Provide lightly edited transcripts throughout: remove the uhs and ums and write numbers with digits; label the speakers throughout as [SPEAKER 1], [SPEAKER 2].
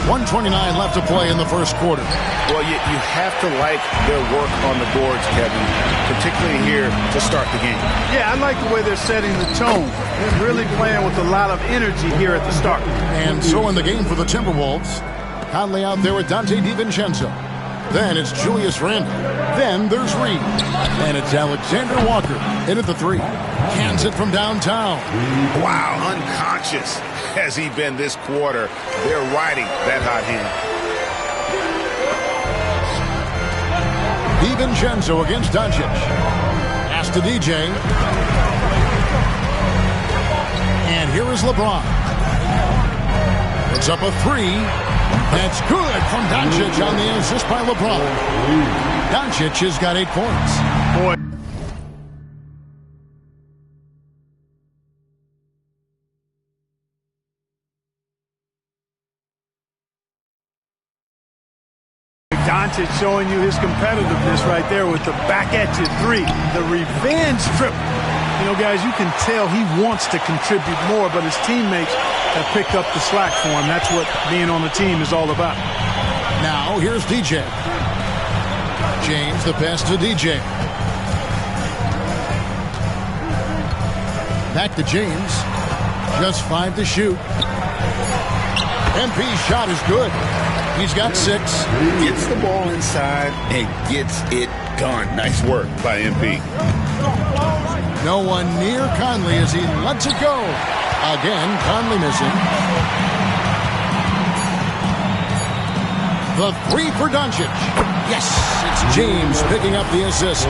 [SPEAKER 1] 1:29 left to play in the first quarter.
[SPEAKER 2] Well, you have to like their work on the boards, Kevin, particularly here to start the game.
[SPEAKER 3] Yeah, I like the way they're setting the tone. They're really playing with a lot of energy here at the start.
[SPEAKER 1] And so in the game for the Timberwolves, Conley out there with DiVincenzo. Then it's Julius Randle. Then there's Reed. And it's Alexander Walker in at the three. Cans it from downtown.
[SPEAKER 2] Wow, unconscious has he been this quarter. They're riding that hot hand.
[SPEAKER 1] DiVincenzo against Doncic. Pass to DJ. And here is LeBron. Puts up a three. That's good from Doncic on the assist by LeBron. Doncic has got 8 points.
[SPEAKER 3] Boy. Doncic showing you his competitiveness right there with the back at you three. The revenge trip. You know, guys, you can tell he wants to contribute more, but his teammates have picked up the slack for him. That's what being on the team is all about.
[SPEAKER 1] Now, here's DJ. James, the pass to DJ. Back to James. Just 5 to shoot. MP's shot is good. He's got 6.
[SPEAKER 2] Gets the ball inside and gets it done. Nice work by MP.
[SPEAKER 1] No one near Conley as he lets it go. Again, Conley missing. The three for Doncic. Yes, it's James picking up the assist.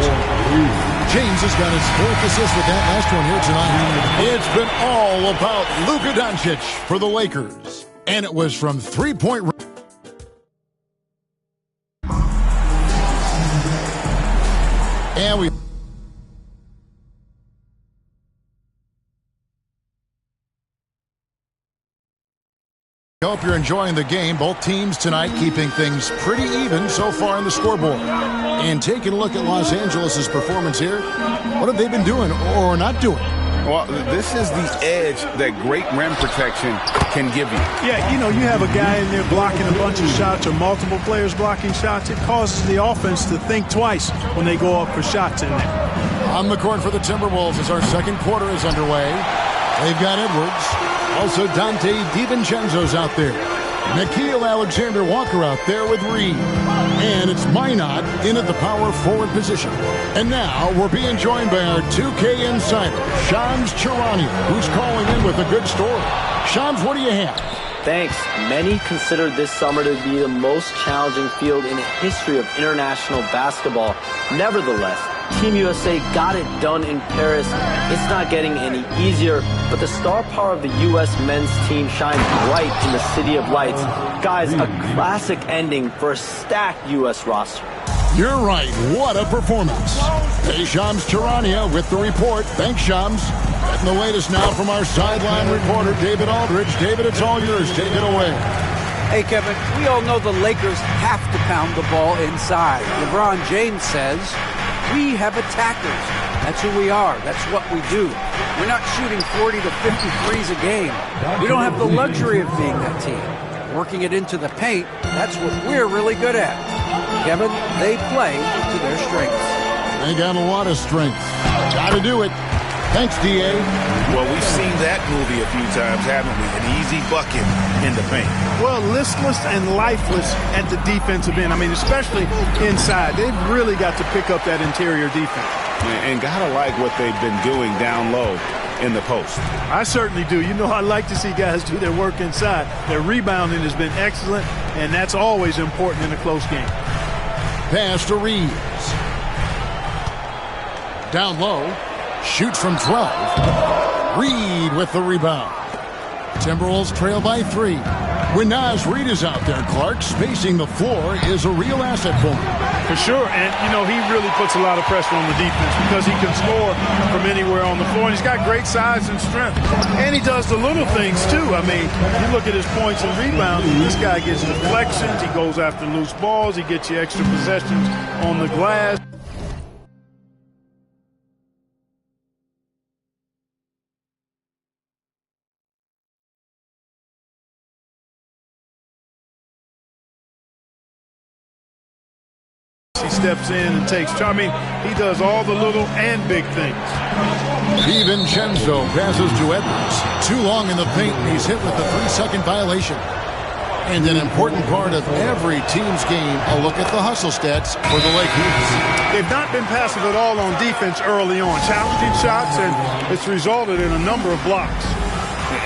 [SPEAKER 1] James has got his 4th assist with that last one here tonight. It's been all about Luka Doncic for the Lakers. And it was from three-point range. And we hope you're enjoying the game. Both teams tonight keeping things pretty even so far in the scoreboard. And taking a look at Los Angeles' performance here, what have they been doing or not doing?
[SPEAKER 2] Well, this is the edge that great rim protection can give you.
[SPEAKER 3] Yeah, you know, you have a guy in there blocking a bunch of shots or multiple players blocking shots. It causes the offense to think twice when they go up for shots in there.
[SPEAKER 1] On the court for the Timberwolves as our second quarter is underway. They've got Edwards. Also Dante DiVincenzo's out there. Nickeil Alexander-Walker out there with Reed. And it's Minot in at the power forward position. And now we're being joined by our 2K insider, Shams Charania, who's calling in with a good story. Shams, what do you have?
[SPEAKER 4] Thanks. Many consider this summer to be the most challenging field in the history of international basketball. Nevertheless, Team USA got it done in Paris. It's not getting any easier, but the star power of the U.S. men's team shines bright in the City of Lights. Guys, a classic ending for a stacked U.S. roster.
[SPEAKER 1] You're right. What a performance. Hey, Shams Charania with the report. Thanks, Shams. Getting the latest now from our sideline reporter, David Aldridge. David, it's all yours. Take it away.
[SPEAKER 5] Hey, Kevin, we all know the Lakers have to pound the ball inside. LeBron James says, we have attackers. That's who we are. That's what we do. We're not shooting 40 to 50 threes a game. We don't have the luxury of being that team. Working it into the paint, that's what we're really good at. Kevin, they play to their strengths.
[SPEAKER 1] They got a lot of strength. Got to do it. Thanks, D.A.
[SPEAKER 2] Well, we've seen that movie a few times, haven't we? An easy bucket in the paint.
[SPEAKER 3] Well, listless and lifeless at the defensive end. I mean, especially inside. They've really got to pick up that interior defense.
[SPEAKER 2] And gotta like what they've been doing down low in the post.
[SPEAKER 3] I certainly do. You know, I like to see guys do their work inside. Their rebounding has been excellent, and that's always important in a close game.
[SPEAKER 1] Pass to Reeves. Down low. Shoots from 12. Reed with the rebound. Timberwolves trail by 3. When Naz Reid is out there, Clark, spacing the floor is a real asset for him.
[SPEAKER 3] For sure, and, you know, he really puts a lot of pressure on the defense because he can score from anywhere on the floor, and he's got great size and strength. And he does the little things, too. I mean, you look at his points and rebounds, this guy gets deflections, he goes after loose balls, he gets you extra possessions on the glass. steps in and takes charge. I mean, he does all the little and big things.
[SPEAKER 1] DiVincenzo passes to Edwards. Too long in the paint, and he's hit with the 3-second violation. And an important part of every team's game, a look at the hustle stats for the Lakers.
[SPEAKER 3] They've not been passive at all on defense early on. Challenging shots, and it's resulted in a number of blocks.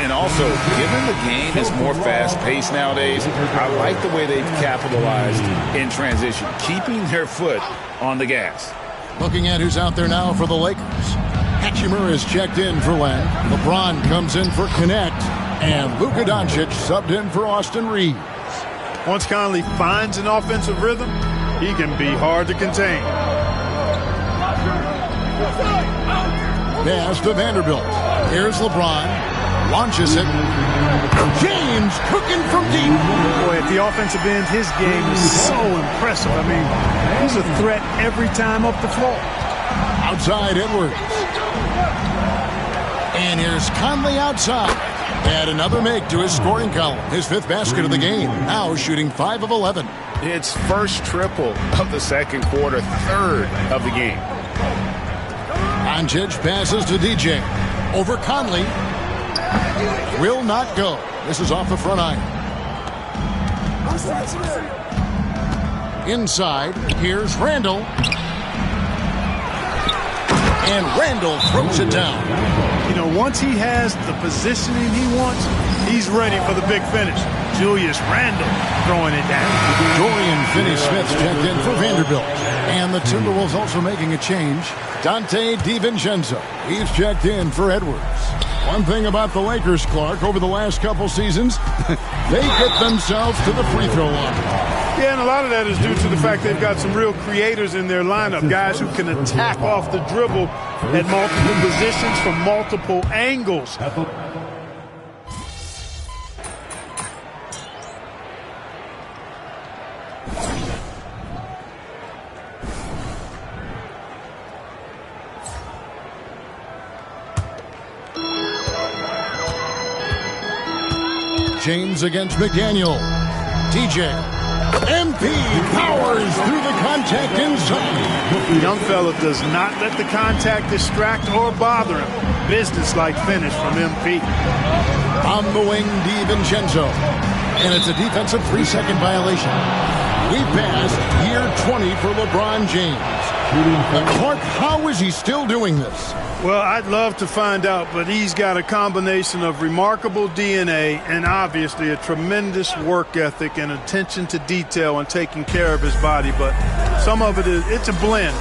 [SPEAKER 2] And also, given the game is more fast-paced nowadays, I like the way they've capitalized in transition, keeping their foot on the gas.
[SPEAKER 1] Looking at who's out there now for the Lakers. Hachimura is checked in for Len. LeBron comes in for Connect. And Luka Doncic subbed in for Austin Reeves.
[SPEAKER 3] Once Conley finds an offensive rhythm, he can be hard to contain.
[SPEAKER 1] Pass to Vanderbilt. Here's LeBron. Launches it. James cooking from deep.
[SPEAKER 3] Boy, at the offensive end, his game is so impressive. I mean, he's a threat every time up the floor.
[SPEAKER 1] Outside Edwards. And here's Conley outside. Add another make to his scoring column. His 5th basket of the game. Now shooting 5 of 11.
[SPEAKER 2] It's first triple of the second quarter, 3rd of the game.
[SPEAKER 1] Doncic passes to DJ. Over Conley. Will not go. This is off the front iron. Inside, here's Randall. And Randall throws it down.
[SPEAKER 3] You know, once he has the positioning he wants, he's ready for the big finish. Julius Randle throwing it down.
[SPEAKER 1] Dorian Finney-Smith's checked in for Vanderbilt. And the Timberwolves also making a change. Dante DiVincenzo. He's checked in for Edwards. One thing about the Lakers, Clark, over the last couple seasons, they get themselves to the free throw line.
[SPEAKER 3] Yeah, and a lot of that is due to the fact they've got some real creators in their lineup, guys who can attack off the dribble at multiple positions from multiple angles.
[SPEAKER 1] James against McDaniel. DJ. MP powers through the contact inside.
[SPEAKER 3] The young fella does not let the contact distract or bother him. Business-like finish from MP.
[SPEAKER 1] On the wing, DiVincenzo. And it's a defensive 3-second violation. We passed year 20 for LeBron James. Clark, how is he still doing this?
[SPEAKER 3] Well, I'd love to find out, but he's got a combination of remarkable DNA and obviously a tremendous work ethic and attention to detail and taking care of his body. But some of it's a blend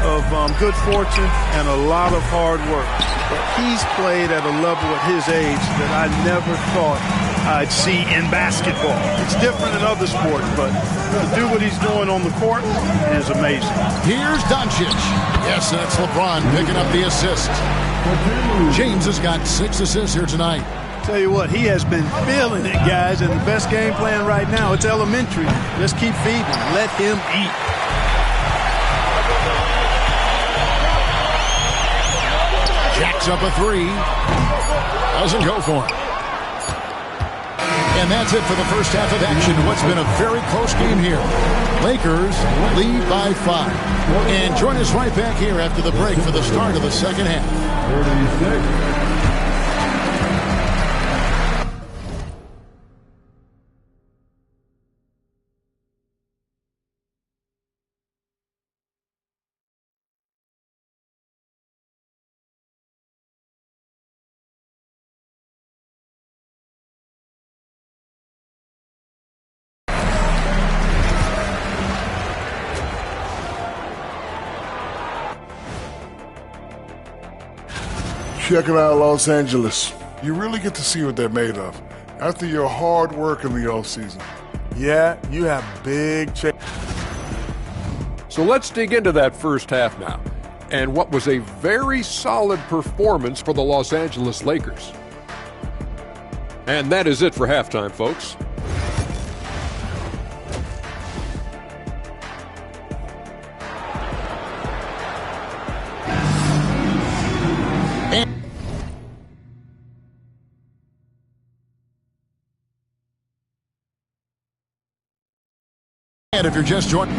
[SPEAKER 3] of good fortune and a lot of hard work. But he's played at a level at his age that I never thought I'd see in basketball. It's different in other sports, but to do what he's doing on the court is amazing.
[SPEAKER 1] Here's Doncic. Yes, and it's LeBron picking up the assist. James has got 6 assists here tonight.
[SPEAKER 3] Tell you what, he has been feeling it, guys, and the best game plan right now, it's elementary. Just keep feeding him. Let him eat.
[SPEAKER 1] Jacks up a 3. Doesn't go for him. And that's it for the first half of action. What's been a very close game here. Lakers lead by 5. And join us right back here after the break for the start of the second half. 36.
[SPEAKER 6] Check it out, Los Angeles. You really get to see what they're made of after your hard work in the offseason. Yeah, you have big change.
[SPEAKER 7] So let's dig into that first half now, and what was a very solid performance for the Los Angeles Lakers. And that is it for halftime, folks.
[SPEAKER 1] And if you're just joining,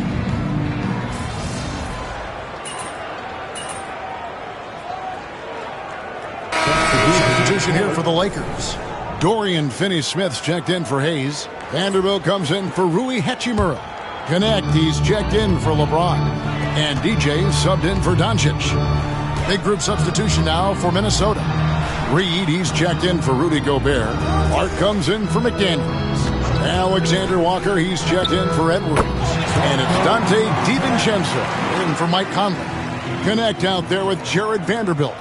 [SPEAKER 1] substitution here for the Lakers. Dorian Finney-Smith's checked in for Hayes. Vanderbilt comes in for Rui Hachimura. Connect, he's checked in for LeBron. And DJ subbed in for Doncic. Big group substitution now for Minnesota. Reed, he's checked in for Rudy Gobert. Art comes in for McDaniels. Alexander Walker, he's checked in for Edwards. And it's Dante DiVincenzo in for Mike Conley. Connect out there with Jared Vanderbilt.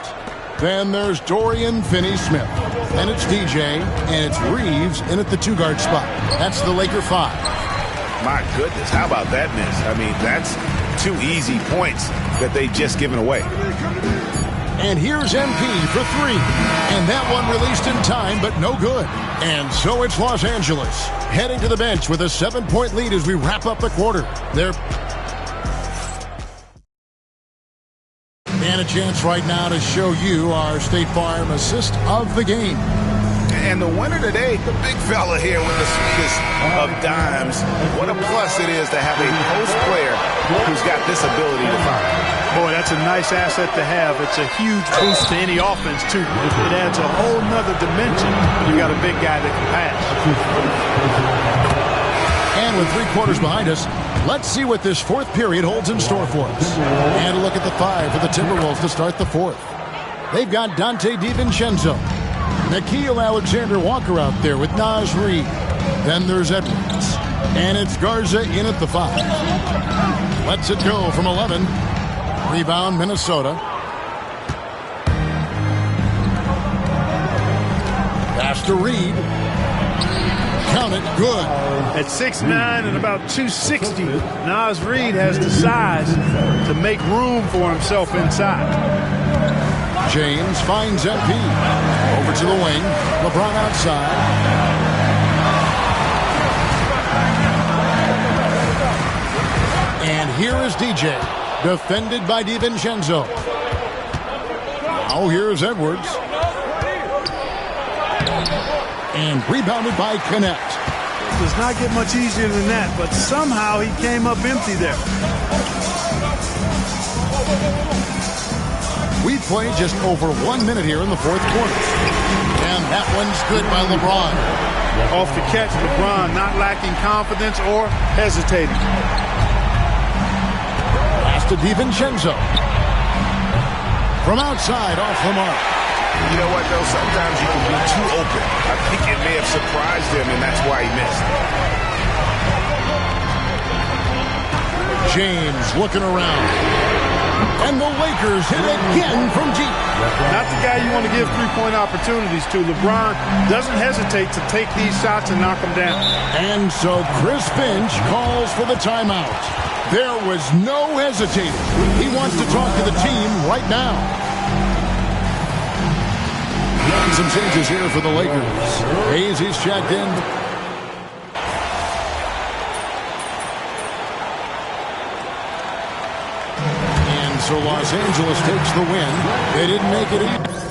[SPEAKER 1] Then there's Dorian Finney-Smith. And it's DJ, and it's Reeves in at the two-guard spot. That's the Laker 5.
[SPEAKER 2] My goodness, how about that miss? I mean, that's 2 easy points that they've just given away.
[SPEAKER 1] And here's MP for 3. And that one released in time, but no good. And so it's Los Angeles, heading to the bench with a 7-point lead as we wrap up the quarter. And a chance right now to show you our State Farm assist of the game.
[SPEAKER 2] And the winner today, the big fella here with the sweetest of dimes. What a plus it is to have a post player who's got this ability to find.
[SPEAKER 3] Boy, that's a nice asset to have. It's a huge boost to any offense, too. It adds a whole nother dimension when you got a big guy that can pass.
[SPEAKER 1] And with 3 quarters behind us, let's see what this 4th period holds in store for us. And a look at the 5 for the Timberwolves to start the 4th. They've got Dante DiVincenzo. Nickeil Alexander-Walker out there with Naz Reid. Then there's Edwards. And it's Garza in at the 5. Lets it go from 11. Rebound, Minnesota. Pass to Reed. Count it, good.
[SPEAKER 3] At 6'9" and about 260, Naz Reid has the size to make room for himself inside.
[SPEAKER 1] James finds MP. Over to the wing. LeBron outside. And here is DJ. Defended by DiVincenzo. Now here's Edwards. And rebounded by Connect.
[SPEAKER 3] Does not get much easier than that, but somehow he came up empty there.
[SPEAKER 1] We played just over 1 minute here in the 4th quarter. And that one's good by LeBron.
[SPEAKER 3] Off the catch, LeBron not lacking confidence or hesitating.
[SPEAKER 1] Pass to DiVincenzo. From outside, off the mark.
[SPEAKER 2] You know what, though? Sometimes you can be too open. I think it may have surprised him, and that's why he missed.
[SPEAKER 1] James looking around. And the Lakers hit again from deep.
[SPEAKER 3] Not the guy you want to give three-point opportunities to. LeBron doesn't hesitate to take these shots and knock them down.
[SPEAKER 1] And so Chris Finch calls for the timeout. There was no hesitating. He wants to talk to the team right now. And some changes here for the Lakers. Hayes, he's checked in. And so Los Angeles takes the win. They didn't make it easy.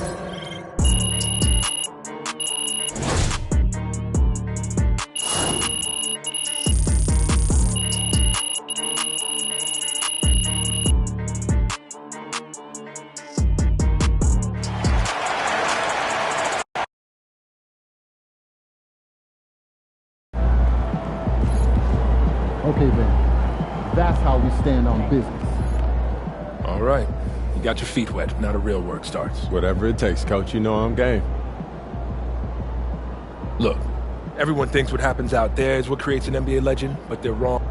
[SPEAKER 8] Okay, then. That's how we stand on business.
[SPEAKER 9] All right. You got your feet wet. Now the real work starts.
[SPEAKER 10] Whatever it takes, Coach. You know I'm game.
[SPEAKER 9] Look, everyone thinks what happens out there is what creates an NBA legend, but they're wrong.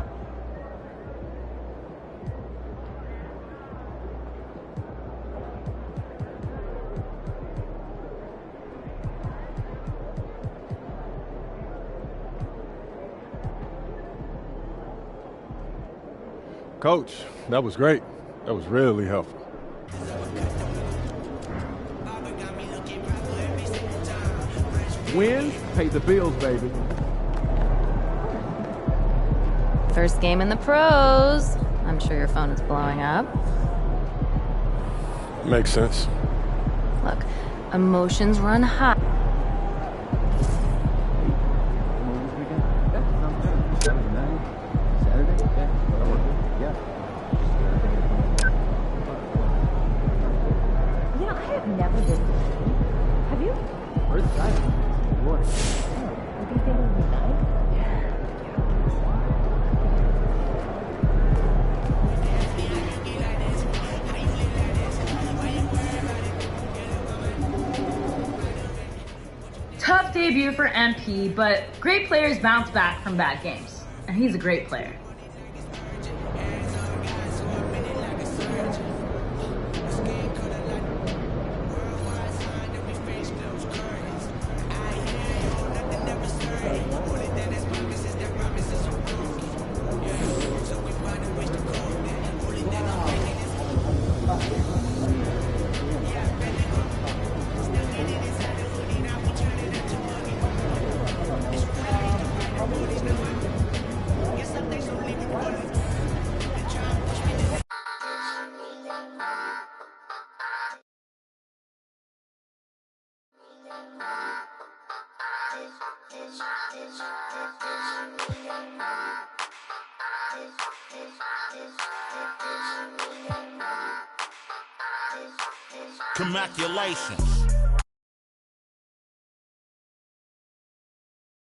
[SPEAKER 10] Coach, that was great. That was really helpful.
[SPEAKER 8] Wins pay the bills, baby.
[SPEAKER 11] First game in the pros. I'm sure your phone is blowing up.
[SPEAKER 10] Makes sense.
[SPEAKER 11] Look, emotions run high.
[SPEAKER 12] debut for MP, but great players bounce back from bad games. And he's a great player.
[SPEAKER 13] Commaculation.